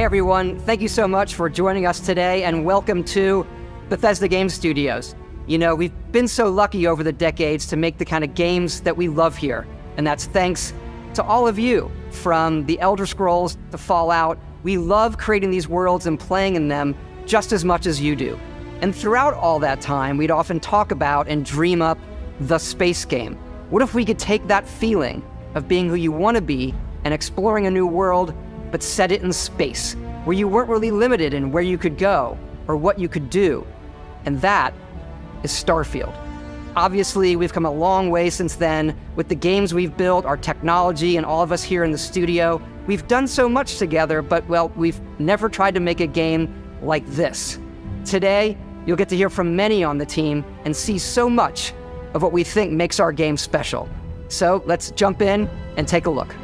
everyone. Thank you so much for joining us today, and welcome to Bethesda Game Studios. You know, we've been so lucky over the decades to make the kind of games that we love here, and that's thanks to all of you. From the Elder Scrolls to Fallout, we love creating these worlds and playing in them just as much as you do. And throughout all that time, we'd often talk about and dream up the space game. What if we could take that feeling of being who you want to be and exploring a new world, but set it in space, where you weren't really limited in where you could go or what you could do? And that is Starfield. Obviously, we've come a long way since then with the games we've built, our technology, and all of us here in the studio. We've done so much together, but, well, we've never tried to make a game like this. Today, you'll get to hear from many on the team and see so much of what we think makes our game special. So let's jump in and take a look.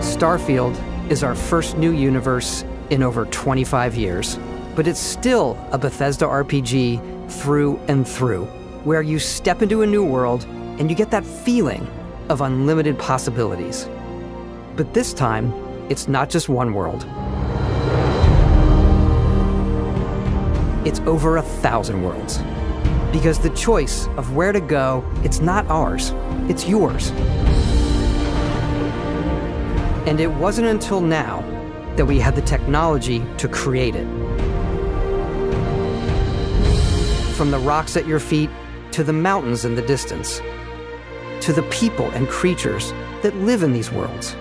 Starfield is our first new universe in over 25 years, but it's still a Bethesda RPG through and through, where you step into a new world and you get that feeling of unlimited possibilities. But this time, it's not just one world. It's over 1,000 worlds. Because the choice of where to go, it's not ours, it's yours. And it wasn't until now that we had the technology to create it. From the rocks at your feet, to the mountains in the distance, to the people and creatures that live in these worlds.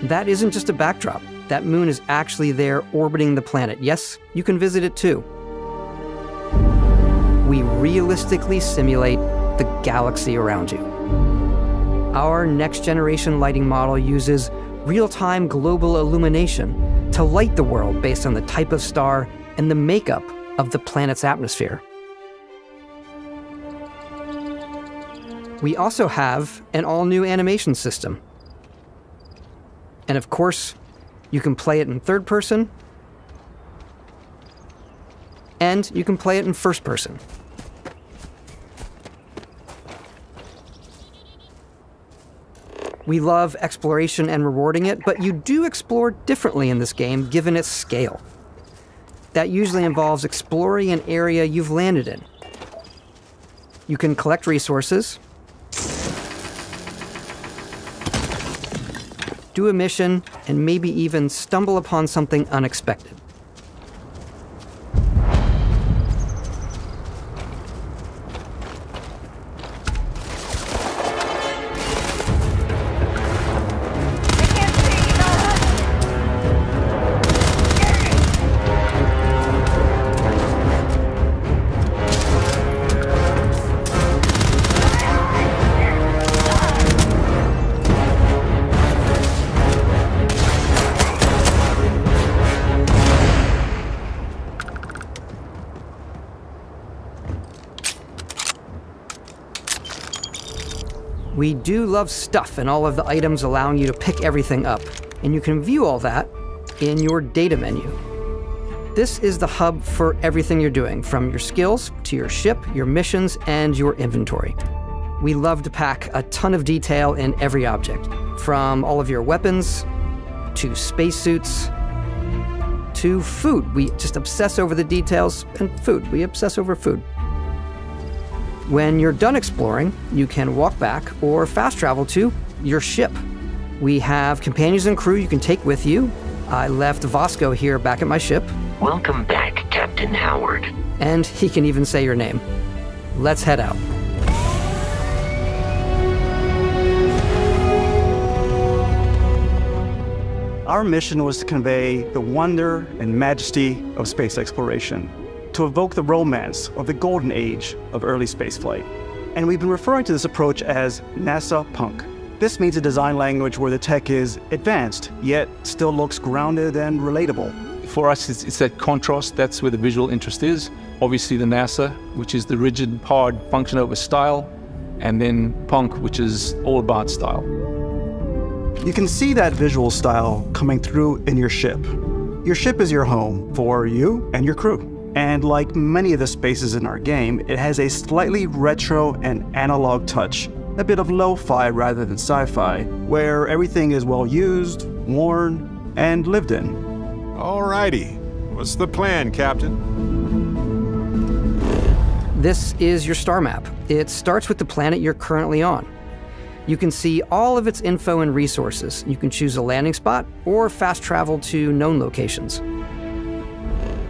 That isn't just a backdrop. That moon is actually there orbiting the planet. Yes, you can visit it too. We realistically simulate the galaxy around you. Our next-generation lighting model uses real-time global illumination to light the world based on the type of star and the makeup of the planet's atmosphere. We also have an all-new animation system. And of course, you can play it in third person, and you can play it in first person. We love exploration and rewarding it, but you do explore differently in this game given its scale. That usually involves exploring an area you've landed in. You can collect resources, do a mission, and maybe even stumble upon something unexpected. We do love stuff and all of the items allowing you to pick everything up, and you can view all that in your data menu. This is the hub for everything you're doing, from your skills to your ship, your missions, and your inventory. We love to pack a ton of detail in every object, from all of your weapons, to spacesuits, to food. We just obsess over the details, and food. We obsess over food. When you're done exploring, you can walk back or fast travel to your ship. We have companions and crew you can take with you. I left Vasco here back at my ship. Welcome back, Captain Howard. And he can even say your name. Let's head out. Our mission was to convey the wonder and majesty of space exploration, to evoke the romance of the golden age of early spaceflight. And we've been referring to this approach as NASA Punk. This means a design language where the tech is advanced, yet still looks grounded and relatable. For us, it's that contrast. That's where the visual interest is. Obviously the NASA, which is the rigid, hard function over style, and then Punk, which is all about style. You can see that visual style coming through in your ship. Your ship is your home for you and your crew. And like many of the spaces in our game, it has a slightly retro and analog touch, a bit of lo-fi rather than sci-fi, where everything is well used, worn, and lived in. Alrighty. What's the plan, Captain? This is your star map. It starts with the planet you're currently on. You can see all of its info and resources. You can choose a landing spot or fast travel to known locations.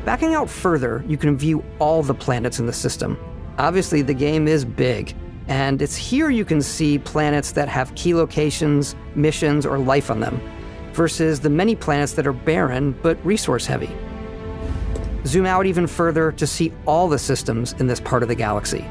Backing out further, you can view all the planets in the system. Obviously, the game is big, and it's here you can see planets that have key locations, missions, or life on them, versus the many planets that are barren but resource-heavy. Zoom out even further to see all the systems in this part of the galaxy.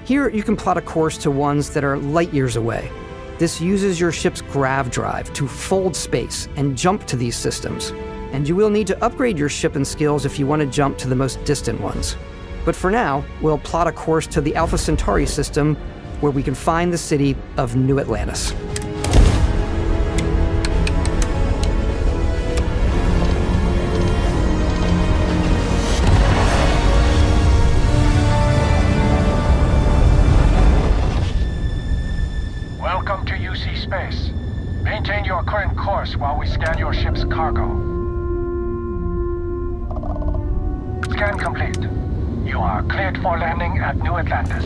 Here, you can plot a course to ones that are light years away. This uses your ship's grav drive to fold space and jump to these systems. And you will need to upgrade your ship and skills if you want to jump to the most distant ones. But for now, we'll plot a course to the Alpha Centauri system, where we can find the city of New Atlantis. Welcome to UC Space. Maintain your current course while we scan your ship's cargo. Scan complete. You are cleared for landing at New Atlantis.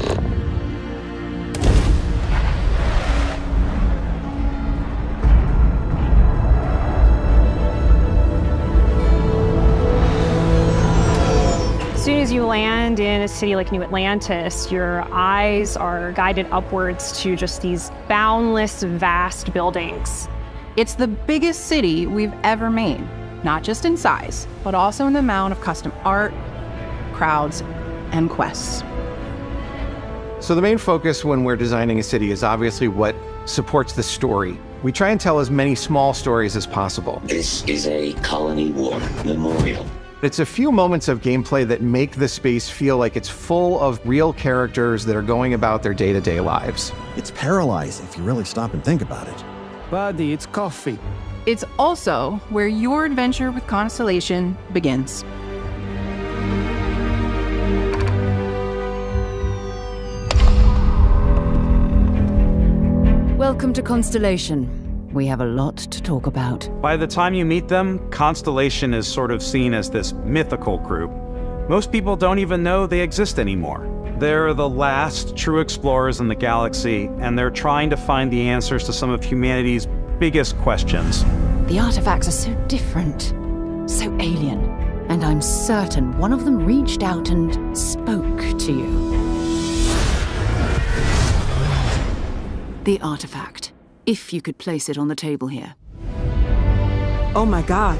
As soon as you land in a city like New Atlantis, your eyes are guided upwards to just these boundless, vast buildings. It's the biggest city we've ever made, not just in size, but also in the amount of custom art, crowds, and quests. So the main focus when we're designing a city is obviously what supports the story. We try and tell as many small stories as possible. This is a colony war memorial. It's a few moments of gameplay that make the space feel like it's full of real characters that are going about their day-to-day lives. It's paralyzing if you really stop and think about it. Buddy, it's coffee. It's also where your adventure with Constellation begins. Welcome to Constellation. We have a lot to talk about. By the time you meet them, Constellation is sort of seen as this mythical group. Most people don't even know they exist anymore. They're the last true explorers in the galaxy, and they're trying to find the answers to some of humanity's biggest questions. The artifacts are so different, so alien, and I'm certain one of them reached out and spoke to you. The artifact, if you could place it on the table here. Oh my God,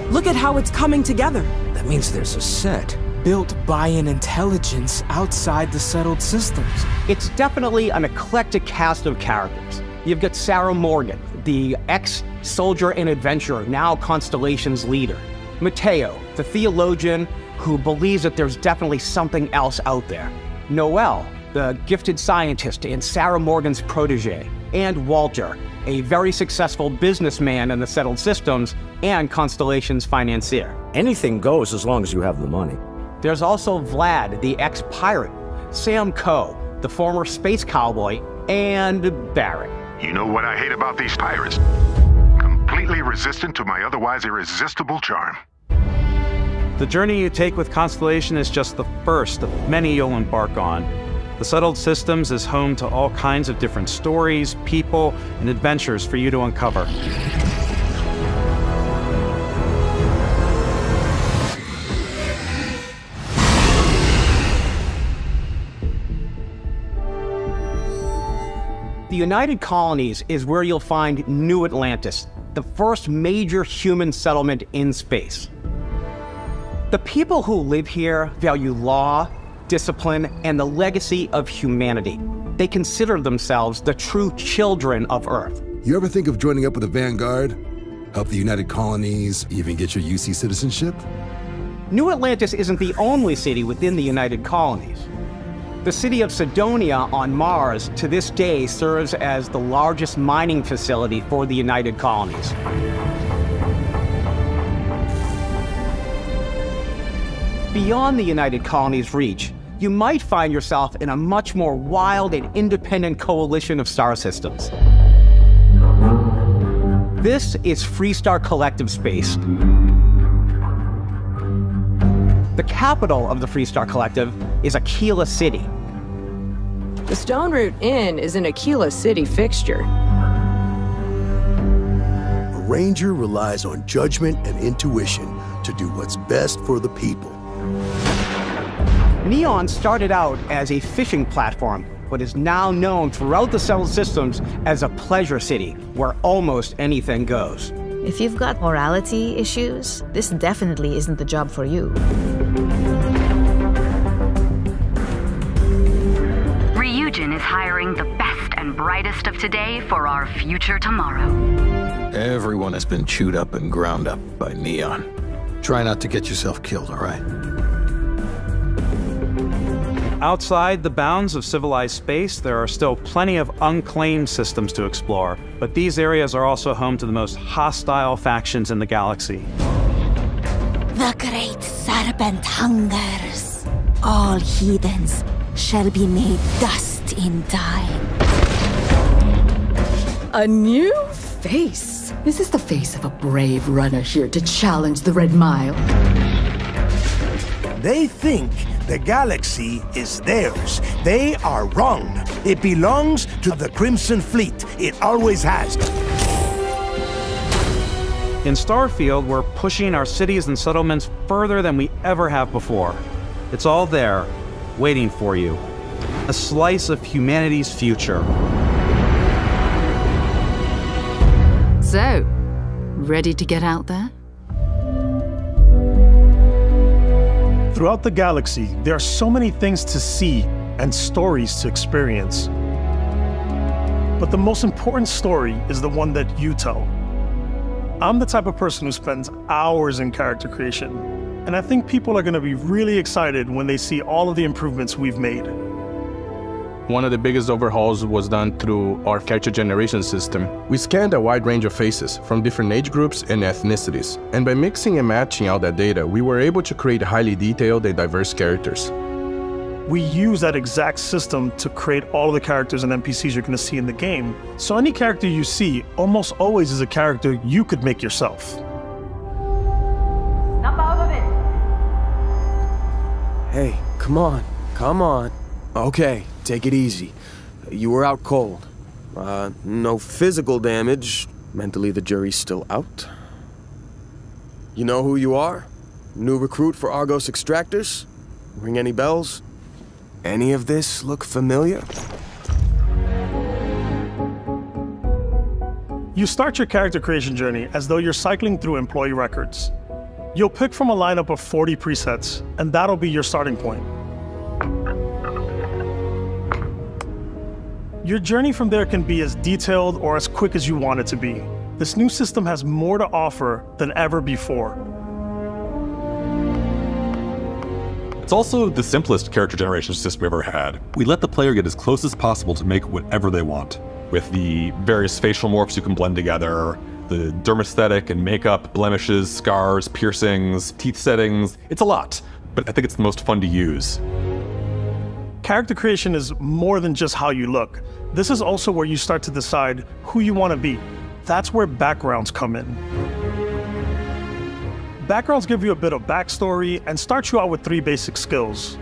look at how it's coming together. That means there's a set built by an intelligence outside the settled systems. It's definitely an eclectic cast of characters. You've got Sarah Morgan, the ex-soldier and adventurer, now Constellation's leader. Mateo, the theologian who believes that there's definitely something else out there. Noel, the gifted scientist and Sarah Morgan's protege. And Walter, a very successful businessman in the settled systems and Constellation's financier. Anything goes as long as you have the money. There's also Vlad, the ex-pirate, Sam Coe, the former space cowboy, and Barrett. You know what I hate about these pirates? Completely resistant to my otherwise irresistible charm. The journey you take with Constellation is just the first of many you'll embark on. The Settled Systems is home to all kinds of different stories, people, and adventures for you to uncover. The United Colonies is where you'll find New Atlantis, the first major human settlement in space. The people who live here value law, discipline, and the legacy of humanity. They consider themselves the true children of Earth. You ever think of joining up with the Vanguard? Help the United Colonies, even get your UC citizenship? New Atlantis isn't the only city within the United Colonies. The city of Sidonia on Mars to this day serves as the largest mining facility for the United Colonies. Beyond the United Colonies' reach, you might find yourself in a much more wild and independent coalition of star systems. This is Freestar Collective Space. The capital of the Freestar Collective is Aquila City. The Stone Root Inn is an Aquila City fixture. A ranger relies on judgment and intuition to do what's best for the people. Neon started out as a fishing platform, but is now known throughout the settled systems as a pleasure city, where almost anything goes. If you've got morality issues, this definitely isn't the job for you. Ryujin is hiring the best and brightest of today for our future tomorrow. Everyone has been chewed up and ground up by Neon. Try not to get yourself killed, all right? Outside the bounds of civilized space, there are still plenty of unclaimed systems to explore, but these areas are also home to the most hostile factions in the galaxy. The great serpent hungers. All heathens shall be made dust in time. A new face. Is this the face of a brave runner here to challenge the Red Mile? They think the galaxy is theirs. They are wrong. It belongs to the Crimson Fleet. It always has. In Starfield, we're pushing our cities and settlements further than we ever have before. It's all there, waiting for you. A slice of humanity's future. So, ready to get out there? Throughout the galaxy, there are so many things to see and stories to experience. But the most important story is the one that you tell. I'm the type of person who spends hours in character creation, and I think people are going to be really excited when they see all of the improvements we've made. One of the biggest overhauls was done through our character generation system. We scanned a wide range of faces from different age groups and ethnicities, and by mixing and matching all that data, we were able to create highly detailed and diverse characters. We use that exact system to create all of the characters and NPCs you're going to see in the game. So any character you see almost always is a character you could make yourself. Snap out of it! Hey, come on, come on. Okay, take it easy. You were out cold. No physical damage. Mentally, the jury's still out. You know who you are? New recruit for Argos Extractors? Ring any bells? Any of this look familiar? You start your character creation journey as though you're cycling through employee records. You'll pick from a lineup of 40 presets, and that'll be your starting point. Your journey from there can be as detailed or as quick as you want it to be. This new system has more to offer than ever before. It's also the simplest character generation system we've ever had. We let the player get as close as possible to make whatever they want. With the various facial morphs you can blend together, the dermesthetic and makeup, blemishes, scars, piercings, teeth settings, it's a lot, but I think it's the most fun to use. Character creation is more than just how you look. This is also where you start to decide who you want to be. That's where backgrounds come in. Backgrounds give you a bit of backstory and start you out with 3 basic skills.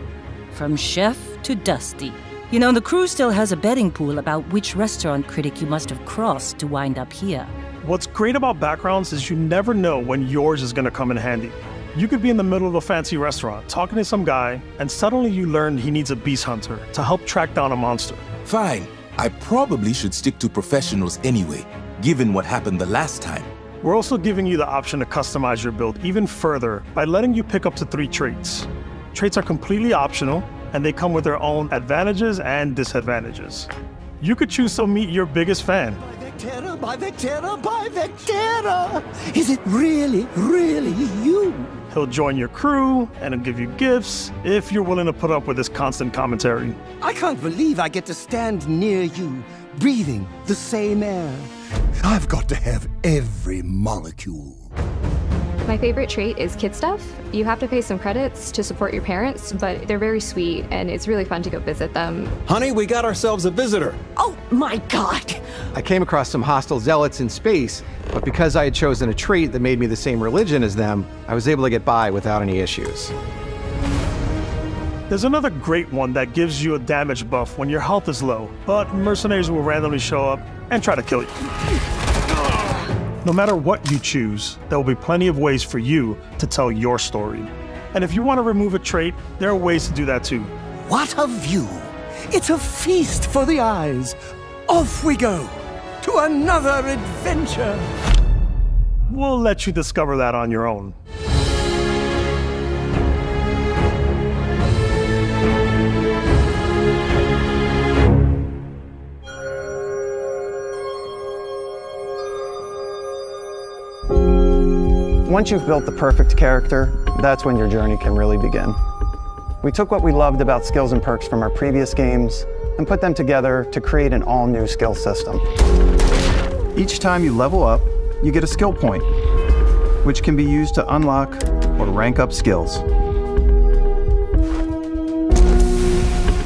From chef to Dusty. You know, the crew still has a betting pool about which restaurant critic you must have crossed to wind up here. What's great about backgrounds is you never know when yours is going to come in handy. You could be in the middle of a fancy restaurant talking to some guy, and suddenly you learn he needs a beast hunter to help track down a monster. Fine. I probably should stick to professionals anyway, given what happened the last time. We're also giving you the option to customize your build even further by letting you pick up to 3 traits. Traits are completely optional, and they come with their own advantages and disadvantages. You could choose to meet your biggest fan. By Vectera! Is it really, really you? He'll join your crew, and he'll give you gifts, if you're willing to put up with his constant commentary. I can't believe I get to stand near you, breathing the same air. I've got to have every molecule. My favorite trait is kid stuff. You have to pay some credits to support your parents, but they're very sweet and it's really fun to go visit them. Honey, we got ourselves a visitor. Oh my god! I came across some hostile zealots in space, but because I had chosen a trait that made me the same religion as them, I was able to get by without any issues. There's another great one that gives you a damage buff when your health is low, but mercenaries will randomly show up and try to kill you. No matter what you choose, there will be plenty of ways for you to tell your story. And if you want to remove a trait, there are ways to do that too. What a view! It's a feast for the eyes. Off we go to another adventure. We'll let you discover that on your own. Once you've built the perfect character, that's when your journey can really begin. We took what we loved about skills and perks from our previous games and put them together to create an all-new skill system. Each time you level up, you get a skill point, which can be used to unlock or rank up skills.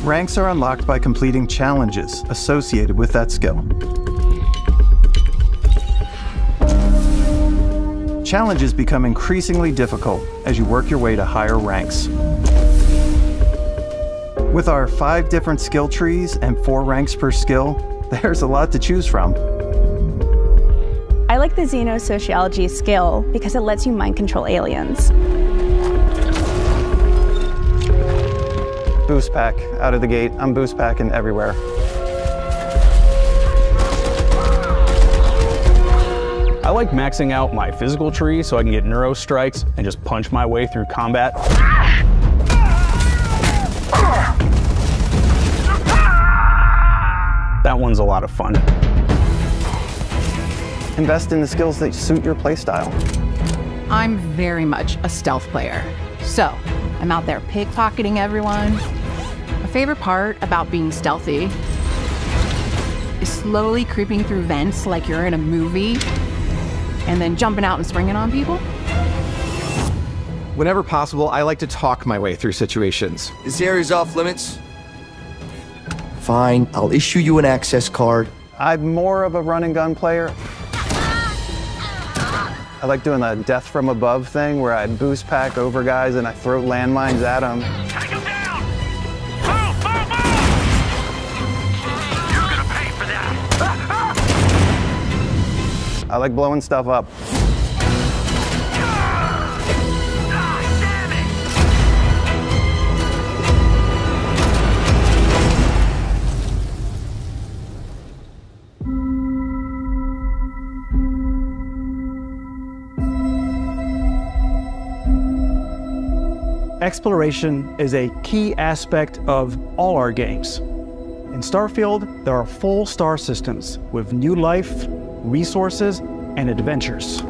Ranks are unlocked by completing challenges associated with that skill. Challenges become increasingly difficult as you work your way to higher ranks. With our 5 different skill trees and 4 ranks per skill, there's a lot to choose from. I like the xenosociology skill because it lets you mind control aliens. Boost pack out of the gate. I'm boost packing everywhere. I like maxing out my physical tree so I can get neuro strikes and just punch my way through combat. That one's a lot of fun. Invest in the skills that suit your playstyle. I'm very much a stealth player. So, I'm out there pickpocketing everyone. My favorite part about being stealthy is slowly creeping through vents like you're in a movie and then jumping out and springing on people. Whenever possible, I like to talk my way through situations. This area's off limits. Fine, I'll issue you an access card. I'm more of a run and gun player. I like doing the death from above thing where I boost pack over guys and I throw landmines at them. Take him down! Move, move, move! You're gonna pay for that! I like blowing stuff up. Exploration is a key aspect of all our games. In Starfield, there are full star systems with new life, resources, and adventures.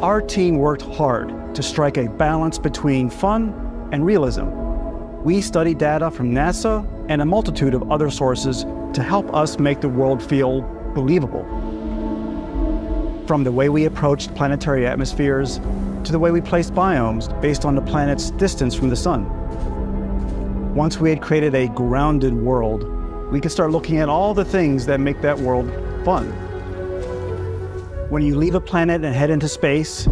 Our team worked hard to strike a balance between fun and realism. We studied data from NASA and a multitude of other sources to help us make the world feel believable. From the way we approached planetary atmospheres to the way we placed biomes based on the planet's distance from the sun. Once we had created a grounded world, we could start looking at all the things that make that world fun. When you leave a planet and head into space,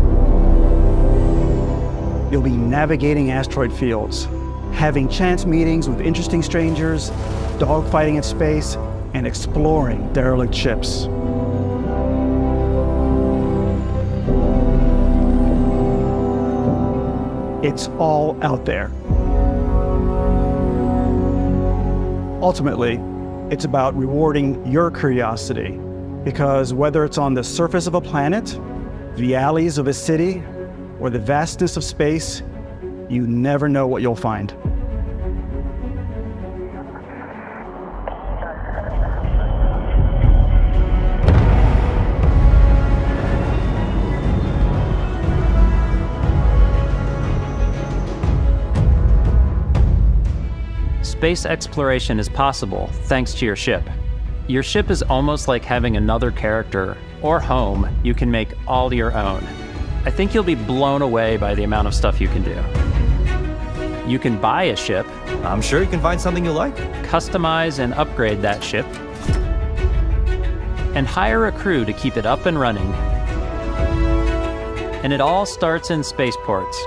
you'll be navigating asteroid fields, having chance meetings with interesting strangers, dogfighting in space, and exploring derelict ships. It's all out there. Ultimately, it's about rewarding your curiosity, because whether it's on the surface of a planet, the alleys of a city, or the vastness of space, you never know what you'll find. Space exploration is possible thanks to your ship. Your ship is almost like having another character or home you can make all your own. I think you'll be blown away by the amount of stuff you can do. You can buy a ship. I'm sure you can find something you like. Customize and upgrade that ship. And hire a crew to keep it up and running. And it all starts in spaceports.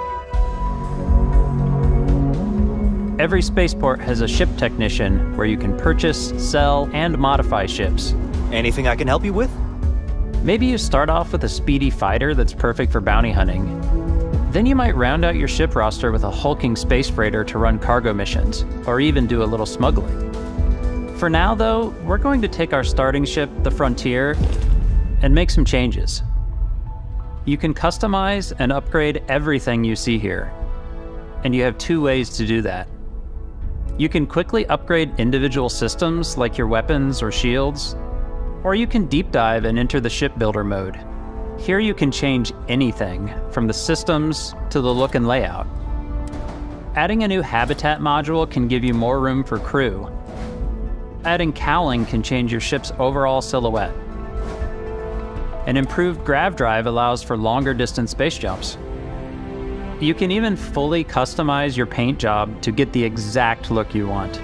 Every spaceport has a ship technician where you can purchase, sell, and modify ships. Anything I can help you with? Maybe you start off with a speedy fighter that's perfect for bounty hunting. Then you might round out your ship roster with a hulking space freighter to run cargo missions, or even do a little smuggling. For now, though, we're going to take our starting ship, the Frontier, and make some changes. You can customize and upgrade everything you see here, and you have two ways to do that. You can quickly upgrade individual systems like your weapons or shields, or you can deep dive and enter the shipbuilder mode. Here you can change anything, from the systems to the look and layout. Adding a new habitat module can give you more room for crew. Adding cowling can change your ship's overall silhouette. An improved grav drive allows for longer distance space jumps. You can even fully customize your paint job to get the exact look you want.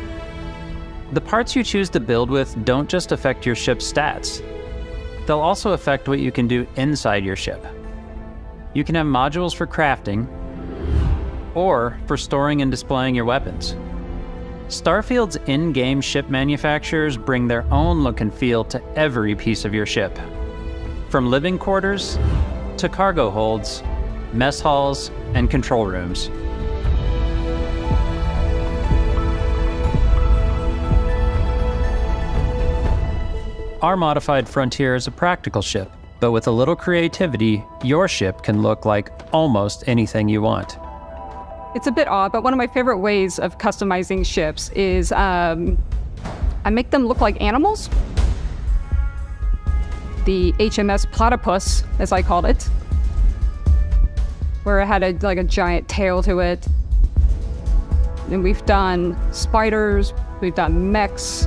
The parts you choose to build with don't just affect your ship's stats. They'll also affect what you can do inside your ship. You can have modules for crafting, or for storing and displaying your weapons. Starfield's in-game ship manufacturers bring their own look and feel to every piece of your ship. From living quarters to cargo holds, mess halls, and control rooms. Our modified Frontier is a practical ship, but with a little creativity, your ship can look like almost anything you want. It's a bit odd, but one of my favorite ways of customizing ships is I make them look like animals. The HMS Platypus, as I called it, where it had a giant tail to it. And we've done spiders, we've done mechs.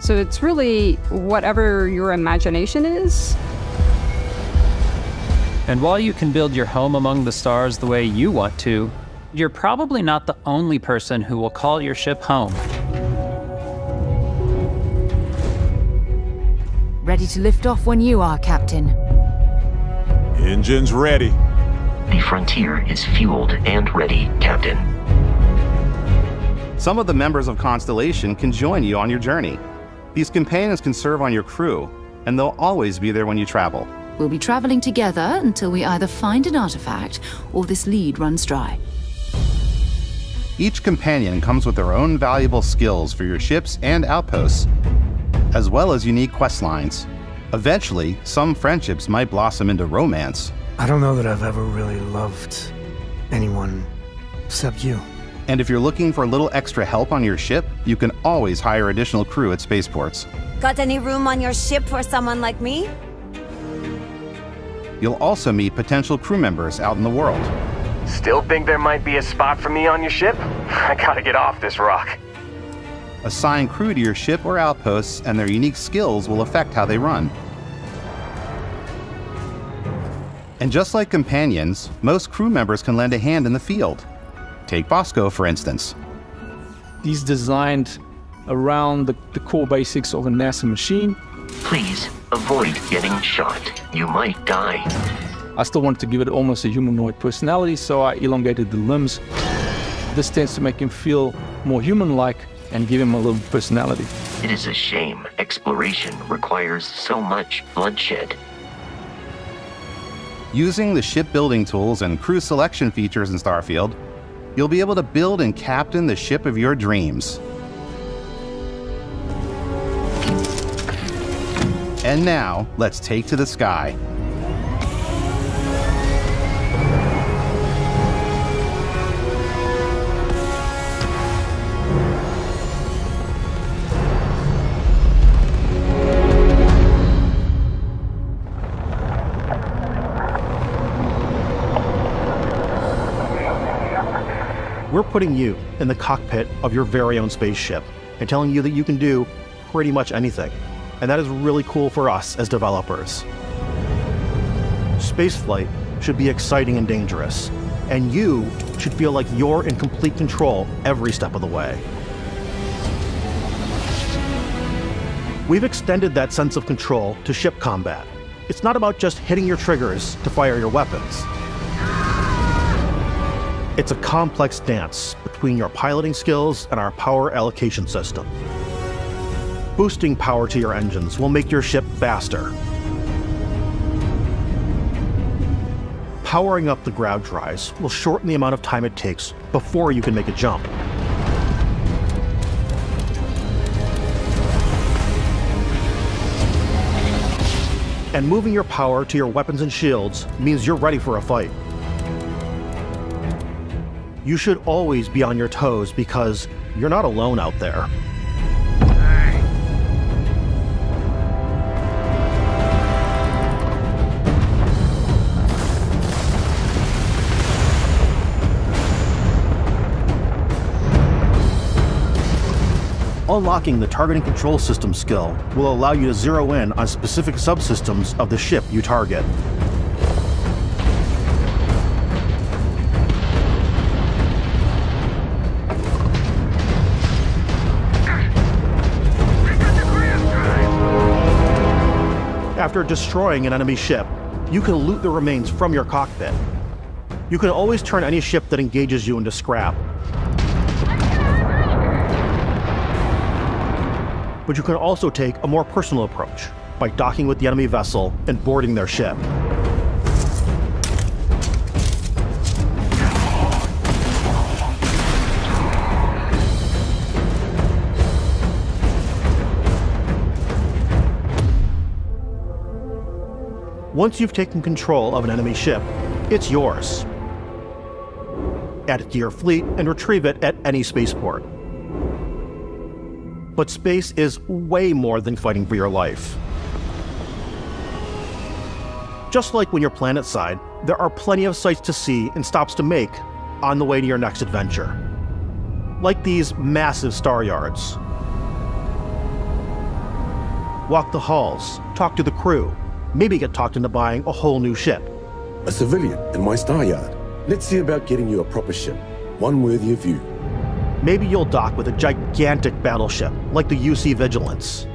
So it's really whatever your imagination is. And while you can build your home among the stars the way you want to, you're probably not the only person who will call your ship home. Ready to lift off when you are, Captain. Engines ready. The Frontier is fueled and ready, Captain. Some of the members of Constellation can join you on your journey. These companions can serve on your crew, and they'll always be there when you travel. We'll be traveling together until we either find an artifact or this lead runs dry. Each companion comes with their own valuable skills for your ships and outposts, as well as unique quest lines. Eventually, some friendships might blossom into romance. I don't know that I've ever really loved anyone except you. And if you're looking for a little extra help on your ship, you can always hire additional crew at spaceports. Got any room on your ship for someone like me? You'll also meet potential crew members out in the world. Still think there might be a spot for me on your ship? I gotta get off this rock. Assign crew to your ship or outposts, and their unique skills will affect how they run. And just like companions, most crew members can lend a hand in the field. Take Bosco, for instance. He's designed around the core basics of a NASA machine. Please, avoid getting shot. You might die. I still wanted to give it almost a humanoid personality, so I elongated the limbs. This tends to make him feel more human-like and give him a little personality. It is a shame exploration requires so much bloodshed. Using the shipbuilding tools and crew selection features in Starfield, you'll be able to build and captain the ship of your dreams. And now, let's take to the sky. We're putting you in the cockpit of your very own spaceship and telling you that you can do pretty much anything. And that is really cool for us as developers. Spaceflight should be exciting and dangerous, and you should feel like you're in complete control every step of the way. We've extended that sense of control to ship combat. It's not about just hitting your triggers to fire your weapons. It's a complex dance between your piloting skills and our power allocation system. Boosting power to your engines will make your ship faster. Powering up the grav drives will shorten the amount of time it takes before you can make a jump. And moving your power to your weapons and shields means you're ready for a fight. You should always be on your toes because you're not alone out there. Unlocking the targeting control system skill will allow you to zero in on specific subsystems of the ship you target. After destroying an enemy ship, you can loot the remains from your cockpit. You can always turn any ship that engages you into scrap. But you can also take a more personal approach by docking with the enemy vessel and boarding their ship. Once you've taken control of an enemy ship, it's yours. Add it to your fleet and retrieve it at any spaceport. But space is way more than fighting for your life. Just like when you're planetside, there are plenty of sights to see and stops to make on the way to your next adventure. Like these massive star yards. Walk the halls, talk to the crew, maybe get talked into buying a whole new ship. A civilian in my star yard. Let's see about getting you a proper ship, one worthy of you. Maybe you'll dock with a gigantic battleship, like the UC Vigilance.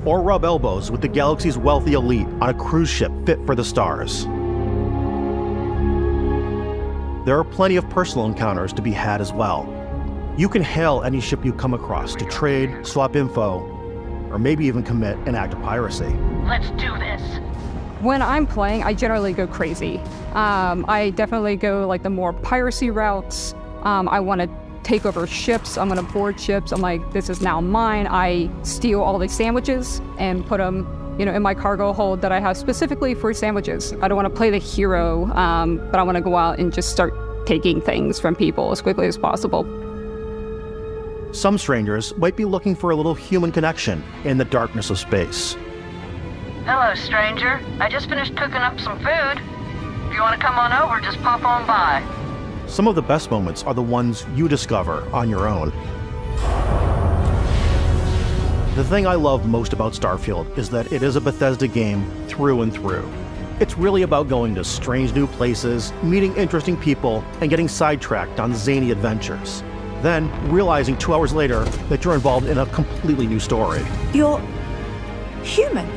Or rub elbows with the galaxy's wealthy elite on a cruise ship fit for the stars. There are plenty of personal encounters to be had as well. You can hail any ship you come across to trade, swap info, or maybe even commit an act of piracy. Let's do this. When I'm playing, I generally go crazy. I definitely go like the more piracy routes. I want to take over ships. I'm going to board ships. I'm like, this is now mine. I steal all the sandwiches and put them, in my cargo hold that I have specifically for sandwiches. I don't want to play the hero, but I want to go out and just start taking things from people as quickly as possible. Some strangers might be looking for a little human connection in the darkness of space. Hello, stranger. I just finished cooking up some food. If you want to come on over, just pop on by. Some of the best moments are the ones you discover on your own. The thing I love most about Starfield is that it is a Bethesda game through and through. It's really about going to strange new places, meeting interesting people, and getting sidetracked on zany adventures. Then realizing 2 hours later that you're involved in a completely new story. You're human.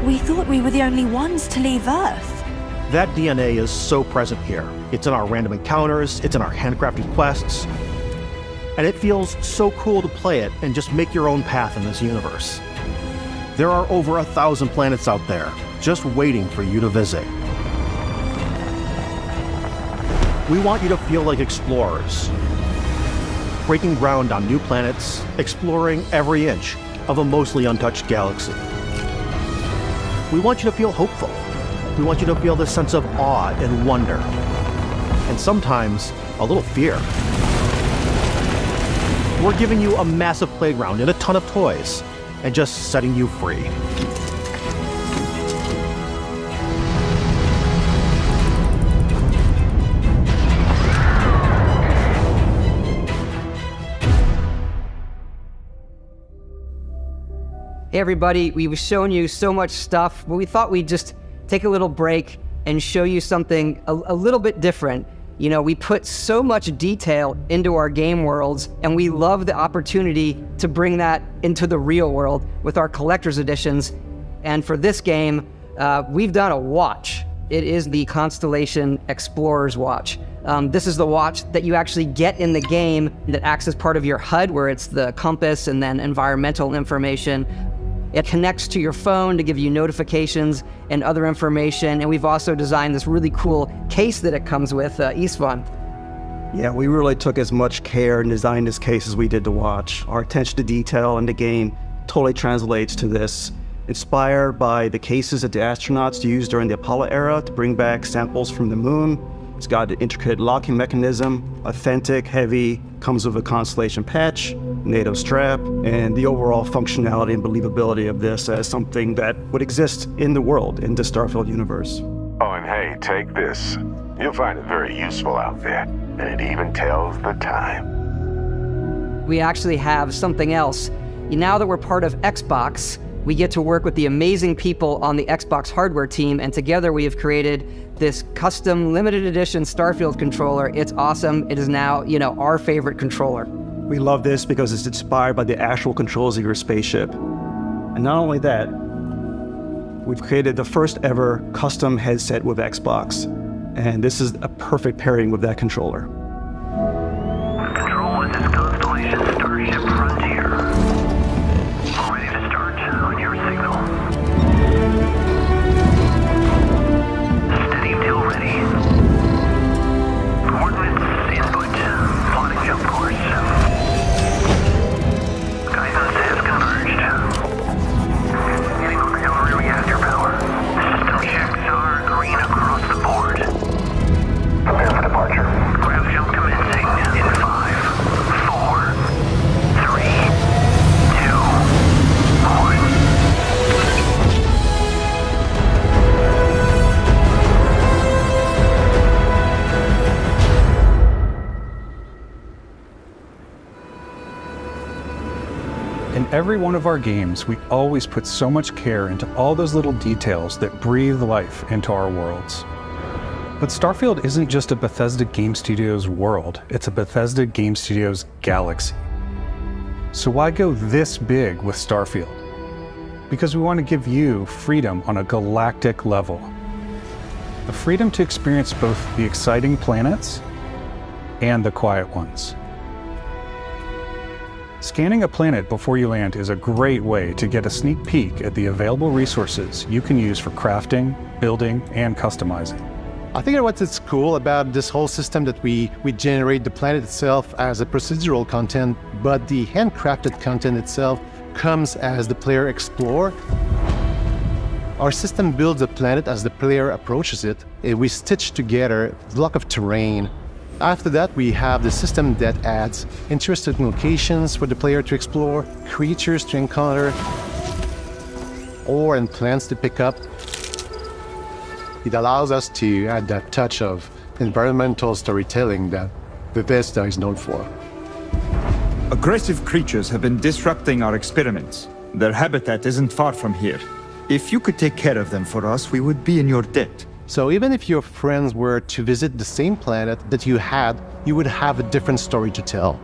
We thought we were the only ones to leave Earth. That DNA is so present here. It's in our random encounters, it's in our handcrafted quests, and it feels so cool to play it and just make your own path in this universe. There are over 1,000 planets out there, just waiting for you to visit. We want you to feel like explorers, breaking ground on new planets, exploring every inch of a mostly untouched galaxy. We want you to feel hopeful. We want you to feel this sense of awe and wonder, and sometimes a little fear. We're giving you a massive playground and a ton of toys, and just setting you free. Hey everybody, we've shown you so much stuff, but we thought we'd just take a little break and show you something a little bit different. You know, we put so much detail into our game worlds, and we love the opportunity to bring that into the real world with our collector's editions. And for this game, we've done a watch. It is the Constellation Explorer's Watch. This is the watch that you actually get in the game that acts as part of your HUD, where it's the compass and then environmental information. It connects to your phone to give you notifications and other information. And we've also designed this really cool case that it comes with, Istvan. Yeah, we really took as much care and designed this case as we did the watch. Our attention to detail in the game totally translates to this. Inspired by the cases that the astronauts used during the Apollo era to bring back samples from the moon. It's got an intricate locking mechanism, authentic, heavy, comes with a Constellation patch, NATO strap, and the overall functionality and believability of this as something that would exist in the world, in the Starfield universe. Oh, and hey, take this. You'll find it very useful out there, and it even tells the time. We actually have something else. Now that we're part of Xbox, we get to work with the amazing people on the Xbox hardware team, and together we have created this custom limited edition Starfield controller. It's awesome. It is now, you know, our favorite controller. We love this because it's inspired by the actual controls of your spaceship. And not only that, we've created the first ever custom headset with Xbox. And this is a perfect pairing with that controller. Control, this is Constellation Starship Frontier. All ready to start on your signal. Steady till ready. Coordinates input. Plotting jump course. Guidance has converged. Getting auxiliary reactor power. System checks are green across the board. Prepare for departure. Grav jump commencing in 5, 4, 3, 2, 1. In every one of our games, we always put so much care into all those little details that breathe life into our worlds. But Starfield isn't just a Bethesda Game Studios world, it's a Bethesda Game Studios galaxy. So why go this big with Starfield? Because we want to give you freedom on a galactic level. The freedom to experience both the exciting planets and the quiet ones. Scanning a planet before you land is a great way to get a sneak peek at the available resources you can use for crafting, building, and customizing. I think what's cool about this whole system that we generate the planet itself as a procedural content, but the handcrafted content itself comes as the player explore. Our system builds a planet as the player approaches it. We stitch together a block of terrain. After that, we have the system that adds interesting locations for the player to explore, creatures to encounter, ore and plants to pick up. It allows us to add that touch of environmental storytelling that Bethesda is known for. Aggressive creatures have been disrupting our experiments. Their habitat isn't far from here. If you could take care of them for us, we would be in your debt. So even if your friends were to visit the same planet that you had, you would have a different story to tell.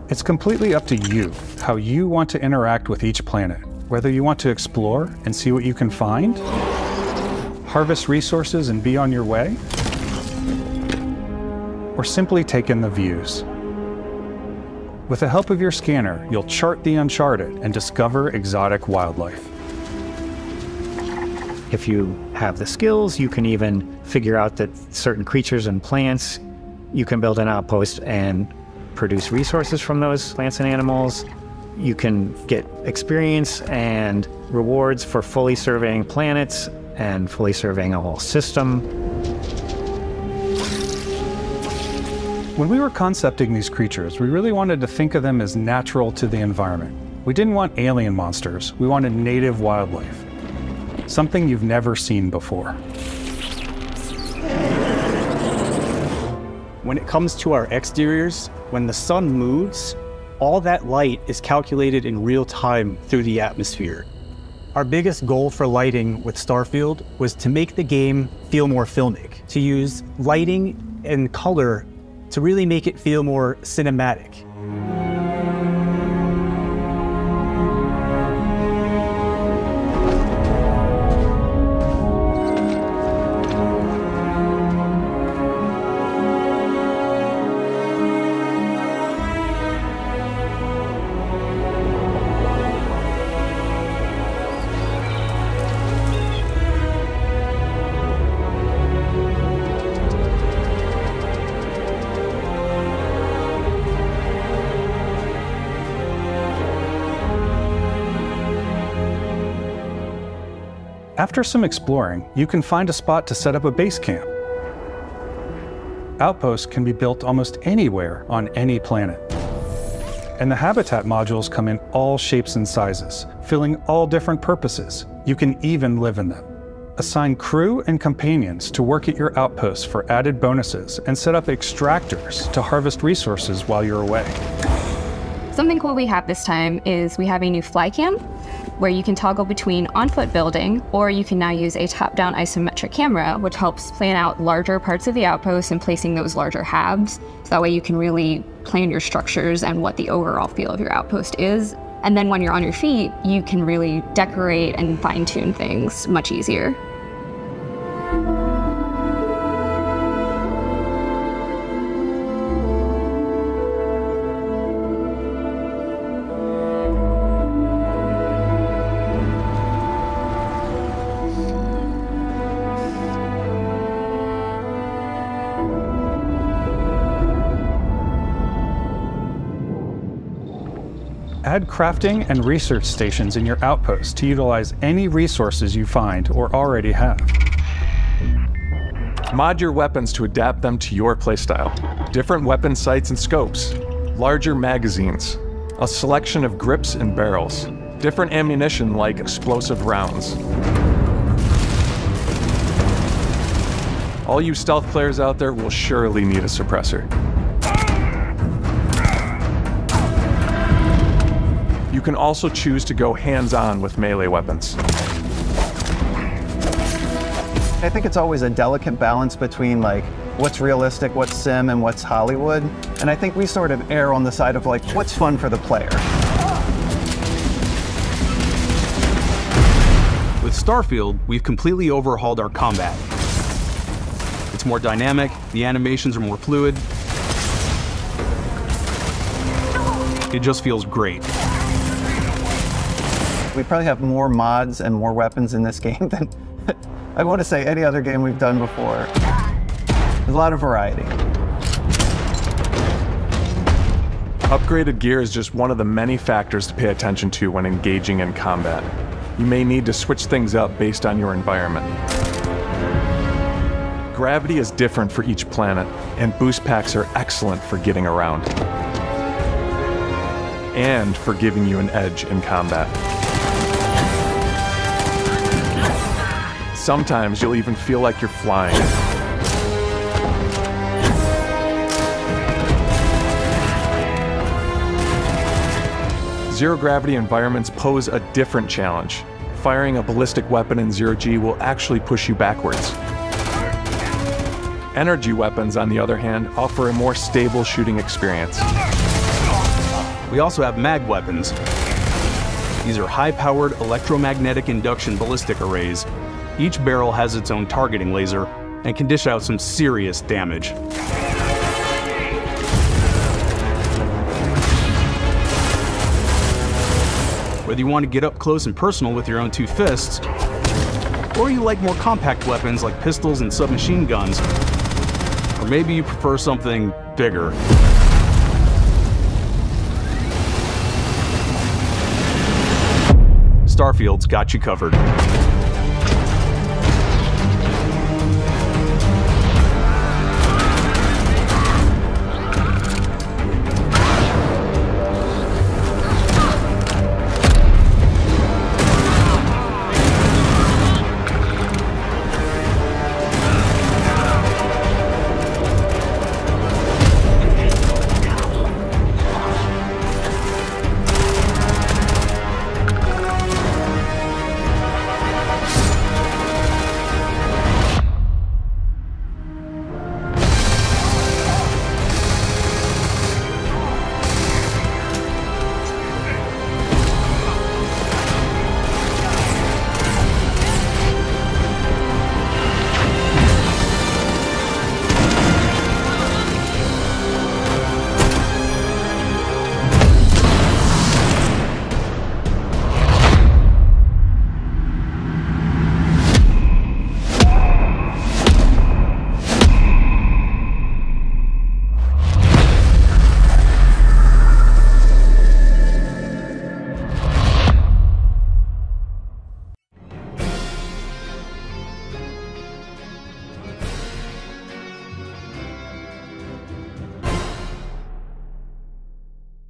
It's completely up to you how you want to interact with each planet, whether you want to explore and see what you can find, harvest resources and be on your way, or simply take in the views. With the help of your scanner, you'll chart the uncharted and discover exotic wildlife. If you have the skills, you can even figure out that certain creatures and plants, you can build an outpost and produce resources from those plants and animals. You can get experience and rewards for fully surveying planets and fully surveying a whole system. When we were concepting these creatures, we really wanted to think of them as natural to the environment. We didn't want alien monsters, we wanted native wildlife. Something you've never seen before. When it comes to our exteriors, when the sun moves, all that light is calculated in real time through the atmosphere. Our biggest goal for lighting with Starfield was to make the game feel more filmic, to use lighting and color to really make it feel more cinematic. After some exploring, you can find a spot to set up a base camp. Outposts can be built almost anywhere on any planet. And the habitat modules come in all shapes and sizes, filling all different purposes. You can even live in them. Assign crew and companions to work at your outposts for added bonuses and set up extractors to harvest resources while you're away. Something cool we have this time is we have a new fly cam where you can toggle between on-foot building, or you can now use a top-down isometric camera, which helps plan out larger parts of the outpost and placing those larger halves. So that way you can really plan your structures and what the overall feel of your outpost is. And then when you're on your feet, you can really decorate and fine-tune things much easier. Add crafting and research stations in your outposts to utilize any resources you find or already have. Mod your weapons to adapt them to your playstyle. Different weapon sights and scopes, larger magazines, a selection of grips and barrels, different ammunition like explosive rounds. All you stealth players out there will surely need a suppressor. You can also choose to go hands-on with melee weapons. I think it's always a delicate balance between like what's realistic, what's sim, and what's Hollywood. And I think we sort of err on the side of like what's fun for the player. With Starfield, we've completely overhauled our combat. It's more dynamic, the animations are more fluid. It just feels great. We probably have more mods and more weapons in this game than I want to say any other game we've done before. There's a lot of variety. Upgraded gear is just one of the many factors to pay attention to when engaging in combat. You may need to switch things up based on your environment. Gravity is different for each planet, and boost packs are excellent for getting around. And for giving you an edge in combat. Sometimes you'll even feel like you're flying. Zero-gravity environments pose a different challenge. Firing a ballistic weapon in zero-G will actually push you backwards. Energy weapons, on the other hand, offer a more stable shooting experience. We also have mag weapons. These are high-powered electromagnetic induction ballistic arrays. Each barrel has its own targeting laser and can dish out some serious damage. Whether you want to get up close and personal with your own two fists, Or you like more compact weapons like pistols and submachine guns. Or maybe you prefer something bigger. Starfield's got you covered.